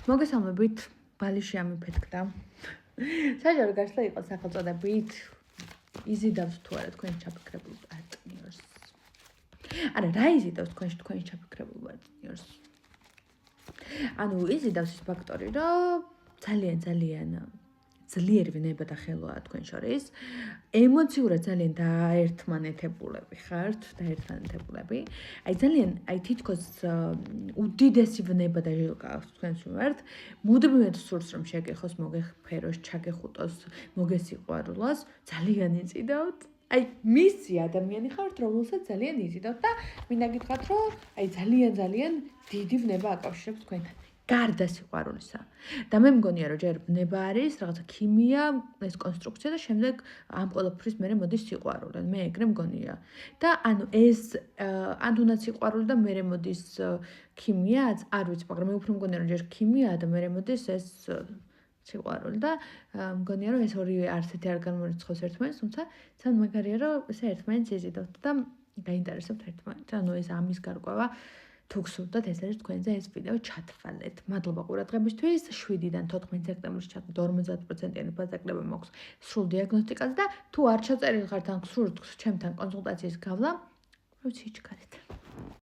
მოგესალმებით, ბალიში ამიფეთქდა. საჯარო გაშლა იყო სახელწოდებით იზიდავს თუ არა თქვენ ჩაფიქრებულ პარტნიორს. არა, რა იზიდავს თქვენ ჩაფიქრებულ პარტნიორს? ანუ იზიდავს ის ფაქტორი, რომ ძალიან ძლიერი ვნება და ხელოა თქვენ შორის. ემოციურად ძალიან დაერთმანეთებულები ხართ, დაერთმანეთებულები. აი თითქოს უდიდესი ვნება და ჟილკა აქვს თქვენს მიმართ. მუდმივად სურს რომ შეგეხოს, მოგეფეროს, ჩაგეხუტოს, მოგესიყვარულოს, ძალიან იზიდავთ. აი მისი ადამიანი ხართ, რომელსაც ძალიან იზიდავთ და მინდა გითხრათ, რომ აი ძალიან დიდი ვნება აკავშირებს თქვენთან. გარდა სიყვარულისა. და მე მგონია, რომ ჯერ ვნება არის, რაღაცა ქიმია, ეს კონსტრუქცია და შემდეგ ამ ყველაფრის მერე მოდის სიყვარული. მე ეგრე მგონია. და ანუ ეს ან თუნდაც სიყვარული და მერე მოდის ქიმიაც, არ ვიცი, მაგრამ მე უფრო მგონია, რომ ჯერ ქიმიაა და მერე მოდის ეს სიყვარული და მგონია, რომ ეს ორივე არსეთი არ განმორიცხავს ერთმანეთს, თუმცა ძალიან მაგარია, რომ ესე ერთმანეთს იზიდავთ და გაინტერესებთ ერთმანეთს. ანუ ეს ამის გარკვევა თუ გსურდათ, ეს არის თქვენზე ეს ვიდეო ჩათვალეთ. მადლობა ყურადღებისთვის. 7-დან 14 სექტემბრის ჩათვლით 50%-იანი ფასდაკლება მაქვს სრულ დიაგნოსტიკაზე და თუ არ ჩაწერილ ხართ ან გსურთ ჩემთან კონსულტაციის გავლა, ვიცი, იჩქარეთ.